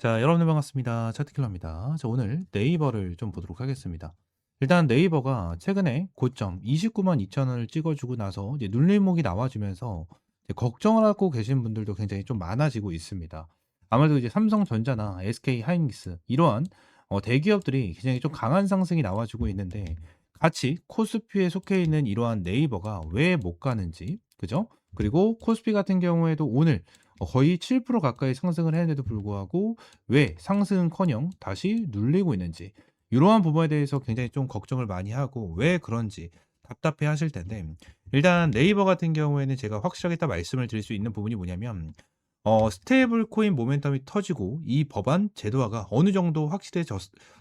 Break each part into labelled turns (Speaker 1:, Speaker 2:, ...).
Speaker 1: 자, 여러분 반갑습니다. 차트킬러입니다. 자, 오늘 네이버를 좀 보도록 하겠습니다. 일단 네이버가 최근에 고점 29만 2천 원을 찍어주고 나서 이제 눌림목이 나와주면서 이제 걱정을 하고 계신 분들도 굉장히 좀 많아지고 있습니다. 아무래도 이제 삼성전자나 SK 하이닉스 이러한 대기업들이 굉장히 좀 강한 상승이 나와주고 있는데 같이 코스피에 속해 있는 이러한 네이버가 왜 못 가는지, 그죠? 그리고 코스피 같은 경우에도 오늘 거의 7% 가까이 상승을 했는데도 불구하고 왜 상승은커녕 다시 눌리고 있는지 이러한 부분에 대해서 굉장히 좀 걱정을 많이 하고 왜 그런지 답답해 하실 텐데, 일단 네이버 같은 경우에는 제가 확실하게 딱 말씀을 드릴 수 있는 부분이 뭐냐면 스테이블 코인 모멘텀이 터지고 이 법안 제도화가 어느 정도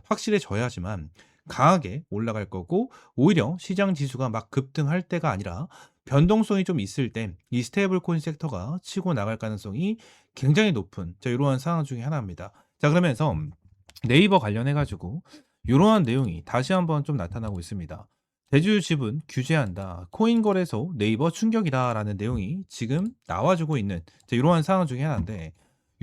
Speaker 1: 확실해져야지만 강하게 올라갈 거고, 오히려 시장 지수가 막 급등할 때가 아니라 변동성이 좀 있을 때 이 스테이블 코인 섹터가 치고 나갈 가능성이 굉장히 높은 이러한 상황 중에 하나입니다. 자, 그러면서 네이버 관련해 가지고 이러한 내용이 다시 한번 좀 나타나고 있습니다. 대주 지분 규제한다. 코인 거래소 네이버 충격이다라는 내용이 지금 나와주고 있는 이러한 상황 중에 하나인데,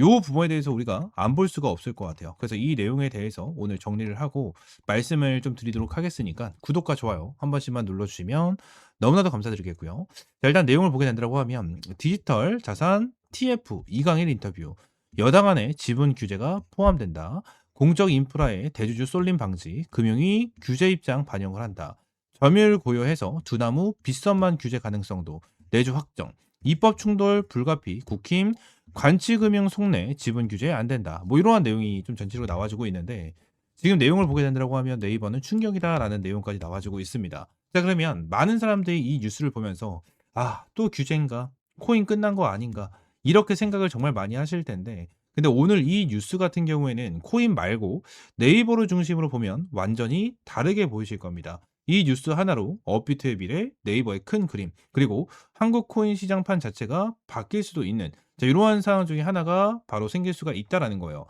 Speaker 1: 요 부분에 대해서 우리가 안 볼 수가 없을 것 같아요. 그래서 이 내용에 대해서 오늘 정리를 하고 말씀을 좀 드리도록 하겠으니까 구독과 좋아요 한 번씩만 눌러주시면 너무나도 감사드리겠고요. 자, 일단 내용을 보게 된다고 하면 디지털 자산 TF 이강일 인터뷰, 여당 안에 지분 규제가 포함된다. 공적 인프라의 대주주 쏠림 방지, 금융위 규제 입장 반영을 한다. 점유율 고려해서 두나무 빗선만 규제 가능성도 내주 확정. 입법 충돌 불가피 국힘 관치금융 속내 지분 규제 안 된다. 뭐 이러한 내용이 좀 전체적으로 나와주고 있는데, 지금 내용을 보게 된다고 하면 네이버는 충격이다라는 내용까지 나와주고 있습니다. 자, 그러면 많은 사람들이 이 뉴스를 보면서 또 규제인가? 코인 끝난 거 아닌가? 이렇게 생각을 정말 많이 하실 텐데, 근데 오늘 이 뉴스 같은 경우에는 코인 말고 네이버를 중심으로 보면 완전히 다르게 보이실 겁니다. 이 뉴스 하나로 업비트의 미래, 네이버의 큰 그림, 그리고 한국 코인 시장판 자체가 바뀔 수도 있는 이러한 상황 중에 하나가 바로 생길 수가 있다라는 거예요.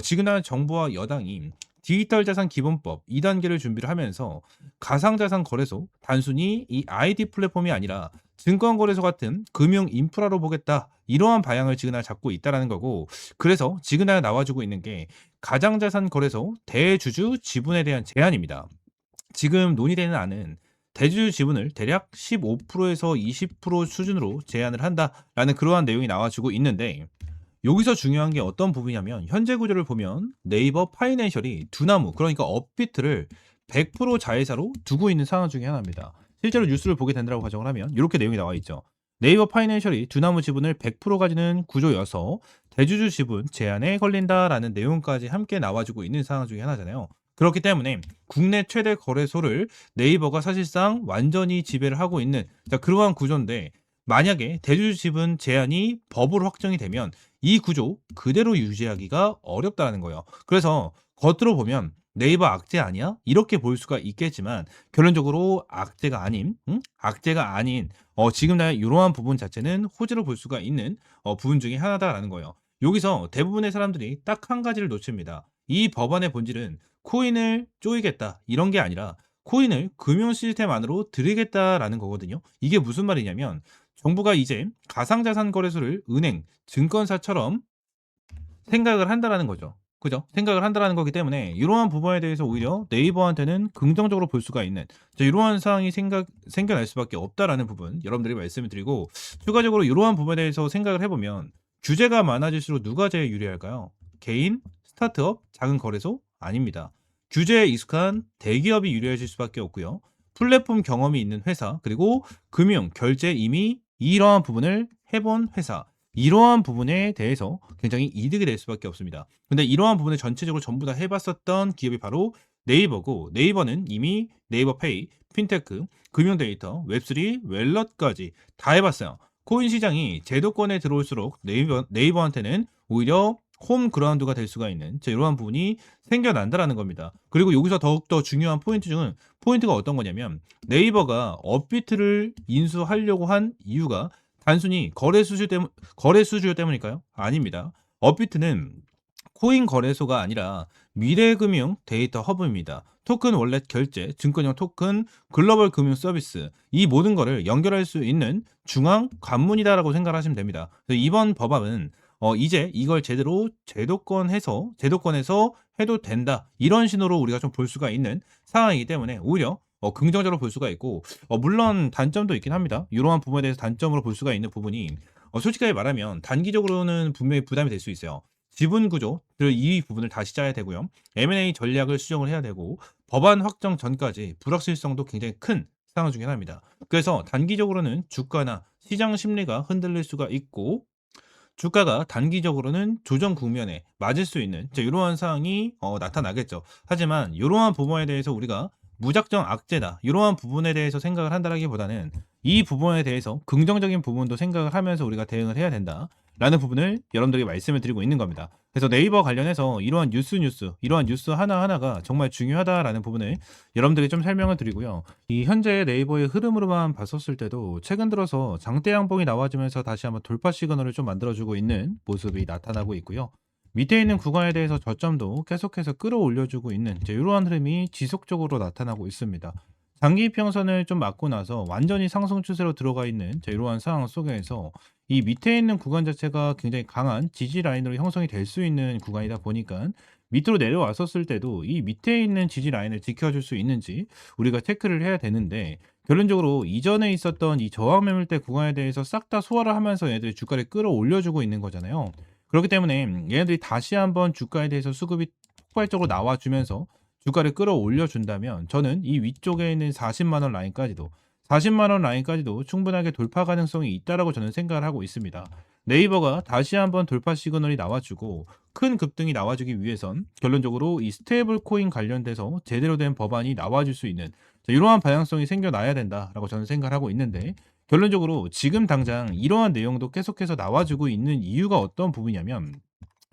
Speaker 1: 지금은 정부와 여당이 디지털 자산 기본법 2단계를 준비를 하면서 가상자산 거래소, 단순히 이 ID 플랫폼이 아니라 증권거래소 같은 금융 인프라로 보겠다, 이러한 방향을 지금 잡고 있다라는 거고, 그래서 지금 나와주고 있는 게 가상자산 거래소 대주주 지분에 대한 제한입니다. 지금 논의되는 안은 대주주 지분을 대략 15%에서 20% 수준으로 제한을 한다라는 그러한 내용이 나와주고 있는데, 여기서 중요한 게 어떤 부분이냐면 현재 구조를 보면 네이버 파이낸셜이 두나무, 그러니까 업비트를 100% 자회사로 두고 있는 상황 중에 하나입니다. 실제로 뉴스를 보게 된다고 가정을 하면 이렇게 내용이 나와 있죠. 네이버 파이낸셜이 두나무 지분을 100% 가지는 구조여서 대주주 지분 제한에 걸린다라는 내용까지 함께 나와주고 있는 상황 중에 하나잖아요. 그렇기 때문에 국내 최대 거래소를 네이버가 사실상 완전히 지배를 하고 있는 그러한 구조인데, 만약에 대주주 지분 제한이 법으로 확정이 되면 이 구조 그대로 유지하기가 어렵다는 거예요. 그래서 겉으로 보면 네이버 악재 아니야? 이렇게 볼 수가 있겠지만 결론적으로 악재가 아닌, 악재가 아닌 지금 나 이러한 부분 자체는 호재로 볼 수가 있는 부분 중에 하나다라는 거예요. 여기서 대부분의 사람들이 딱 한 가지를 놓칩니다. 이 법안의 본질은 코인을 쪼이겠다 이런 게 아니라 코인을 금융 시스템 안으로 들이겠다라는 거거든요. 이게 무슨 말이냐면 정부가 이제 가상자산 거래소를 은행, 증권사처럼 생각을 한다라는 거죠. 그죠? 생각을 한다라는 거기 때문에 이러한 부분에 대해서 오히려 네이버한테는 긍정적으로 볼 수가 있는 이러한 상황이 생겨날 수밖에 없다라는 부분 여러분들이 말씀을 드리고, 추가적으로 이러한 부분에 대해서 생각을 해보면 규제가 많아질수록 누가 제일 유리할까요? 개인, 스타트업, 작은 거래소? 아닙니다. 규제에 익숙한 대기업이 유리해질 수밖에 없고요. 플랫폼 경험이 있는 회사, 그리고 금융, 결제 이미 이러한 부분을 해본 회사, 이러한 부분에 대해서 굉장히 이득이 될 수밖에 없습니다. 근데 이러한 부분을 전체적으로 전부 다 해봤었던 기업이 바로 네이버고, 네이버는 이미 네이버페이, 핀테크, 금융 데이터, 웹3, 웰럿까지 다 해봤어요. 코인 시장이 제도권에 들어올수록 네이버한테는 오히려 홈 그라운드가 될 수가 있는 이러한 부분이 생겨난다라는 겁니다. 그리고 여기서 더욱더 중요한 포인트가 어떤 거냐면, 네이버가 업비트를 인수하려고 한 이유가 단순히 거래 수수료 때문일까요? 아닙니다. 업비트는 코인 거래소가 아니라 미래금융 데이터 허브입니다. 토큰 월렛 결제, 증권형 토큰, 글로벌 금융 서비스, 이 모든 거를 연결할 수 있는 중앙 관문이다라고 생각하시면 됩니다. 그래서 이번 법안은 이제 이걸 제대로 제도권에서 해도 된다. 이런 신호로 우리가 좀 볼 수가 있는 상황이기 때문에 오히려 긍정적으로 볼 수가 있고, 물론 단점도 있긴 합니다. 이러한 부분에 대해서 단점으로 볼 수가 있는 부분이, 솔직하게 말하면 단기적으로는 분명히 부담이 될 수 있어요. 지분 구조들 이 부분을 다시 짜야 되고요. M&A 전략을 수정을 해야 되고, 법안 확정 전까지 불확실성도 굉장히 큰 상황 중에 하나입니다. 그래서 단기적으로는 주가나 시장 심리가 흔들릴 수가 있고, 주가가 단기적으로는 조정 국면에 맞을 수 있는 이러한 상황이 나타나겠죠. 하지만 이러한 부분에 대해서 우리가 무작정 악재다, 이러한 부분에 대해서 생각을 한다라기보다는 이 부분에 대해서 긍정적인 부분도 생각을 하면서 우리가 대응을 해야 된다라는 부분을 여러분들에게 말씀을 드리고 있는 겁니다. 그래서 네이버 관련해서 이러한 이러한 뉴스 하나하나가 정말 중요하다라는 부분을 여러분들에게 좀 설명을 드리고요. 이 현재 네이버의 흐름으로만 봤었을 때도 최근 들어서 장대 양봉이 나와주면서 다시 한번 돌파 시그널을 좀 만들어주고 있는 모습이 나타나고 있고요. 밑에 있는 구간에 대해서 저점도 계속해서 끌어올려주고 있는 이러한 흐름이 지속적으로 나타나고 있습니다. 장기 이평선을 좀 맞고 나서 완전히 상승 추세로 들어가 있는 이러한 상황 속에서 이 밑에 있는 구간 자체가 굉장히 강한 지지 라인으로 형성이 될 수 있는 구간이다 보니까 밑으로 내려왔었을 때도 이 밑에 있는 지지 라인을 지켜줄 수 있는지 우리가 체크를 해야 되는데, 결론적으로 이전에 있었던 이 저항 매물대 구간에 대해서 싹 다 소화를 하면서 얘들이 주가를 끌어올려주고 있는 거잖아요. 그렇기 때문에 얘네들이 다시 한번 주가에 대해서 수급이 폭발적으로 나와주면서 주가를 끌어올려 준다면, 저는 이 위쪽에 있는 40만 원 라인까지도 40만 원 라인까지도 충분하게 돌파 가능성이 있다라고 저는 생각을 하고 있습니다. 네이버가 다시 한번 돌파 시그널이 나와주고 큰 급등이 나와주기 위해선 결론적으로 이 스테이블 코인 관련돼서 제대로 된 법안이 나와줄 수 있는 이러한 방향성이 생겨나야 된다라고 저는 생각을 하고 있는데, 결론적으로 지금 당장 이러한 내용도 계속해서 나와주고 있는 이유가 어떤 부분이냐면,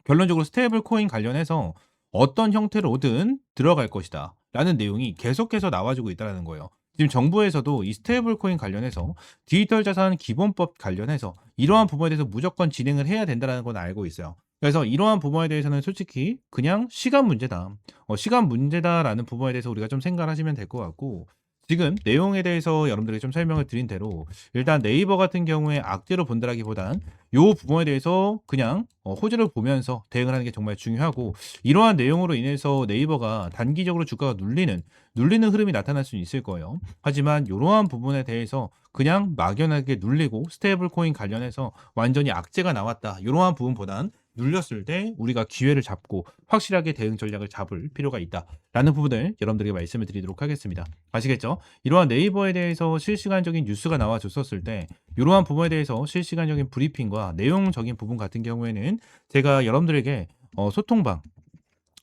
Speaker 1: 결론적으로 스테이블 코인 관련해서 어떤 형태로든 들어갈 것이다 라는 내용이 계속해서 나와주고 있다는 거예요. 지금 정부에서도 이 스테이블 코인 관련해서 디지털 자산 기본법 관련해서 이러한 부분에 대해서 무조건 진행을 해야 된다는 건 알고 있어요. 그래서 이러한 부분에 대해서는 솔직히 그냥 시간 문제다. 시간 문제다라는 부분에 대해서 우리가 좀 생각을 하시면 될 것 같고, 지금 내용에 대해서 여러분들에게 좀 설명을 드린 대로 일단 네이버 같은 경우에 악재로 본다라기보단 요 부분에 대해서 그냥 호재를 보면서 대응을 하는 게 정말 중요하고, 이러한 내용으로 인해서 네이버가 단기적으로 주가가 눌리는 흐름이 나타날 수는 있을 거예요. 하지만 이러한 부분에 대해서 그냥 막연하게 눌리고 스테이블 코인 관련해서 완전히 악재가 나왔다, 이러한 부분보단 눌렸을 때 우리가 기회를 잡고 확실하게 대응 전략을 잡을 필요가 있다라는 부분을 여러분들에게 말씀을 드리도록 하겠습니다. 아시겠죠? 이러한 네이버에 대해서 실시간적인 뉴스가 나와줬었을 때 이러한 부분에 대해서 실시간적인 브리핑과 내용적인 부분 같은 경우에는 제가 여러분들에게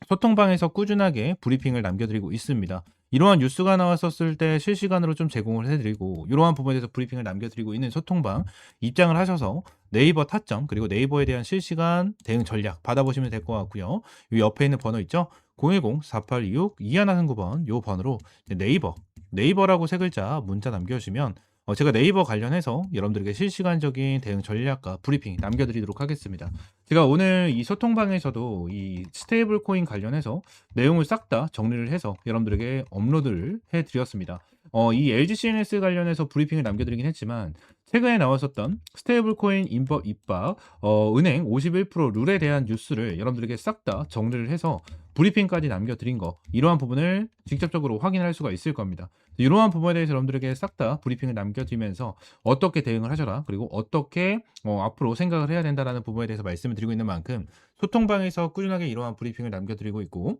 Speaker 1: 소통방에서 꾸준하게 브리핑을 남겨드리고 있습니다. 이러한 뉴스가 나왔었을 때 실시간으로 좀 제공을 해드리고, 이러한 부분에 대해서 브리핑을 남겨드리고 있는 소통방 입장을 하셔서 네이버 타점 그리고 네이버에 대한 실시간 대응 전략 받아보시면 될 것 같고요. 이 옆에 있는 번호 있죠? 010-4826-2139번 요 번호로 네이버라고 세 글자 문자 남겨주시면 제가 네이버 관련해서 여러분들에게 실시간적인 대응 전략과 브리핑 남겨드리도록 하겠습니다. 제가 오늘 이 소통방에서도 이 스테이블 코인 관련해서 내용을 싹 다 정리를 해서 여러분들에게 업로드를 해드렸습니다. 이 LG CNS 관련해서 브리핑을 남겨드리긴 했지만, 최근에 나왔었던 스테이블 코인 인법 입박, 은행 51% 룰에 대한 뉴스를 여러분들에게 싹 다 정리를 해서 브리핑까지 남겨드린 거, 이러한 부분을 직접적으로 확인할 수가 있을 겁니다. 이러한 부분에 대해서 여러분들에게 싹 다 브리핑을 남겨드리면서 어떻게 대응을 하셔라, 그리고 어떻게 앞으로 생각을 해야 된다라는 부분에 대해서 말씀을 드리고 있는 만큼, 소통방에서 꾸준하게 이러한 브리핑을 남겨드리고 있고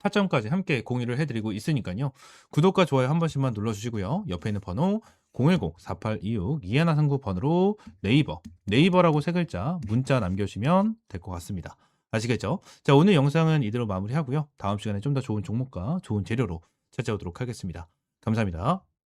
Speaker 1: 타점까지 함께 공유를 해드리고 있으니까요. 구독과 좋아요 한 번씩만 눌러주시고요. 옆에 있는 번호 010-4826-2139 번호로 네이버라고 세 글자 문자 남겨주시면 될 것 같습니다. 아시겠죠? 자, 오늘 영상은 이대로 마무리하고요. 다음 시간에 좀 더 좋은 종목과 좋은 재료로 찾아오도록 하겠습니다. 감사합니다.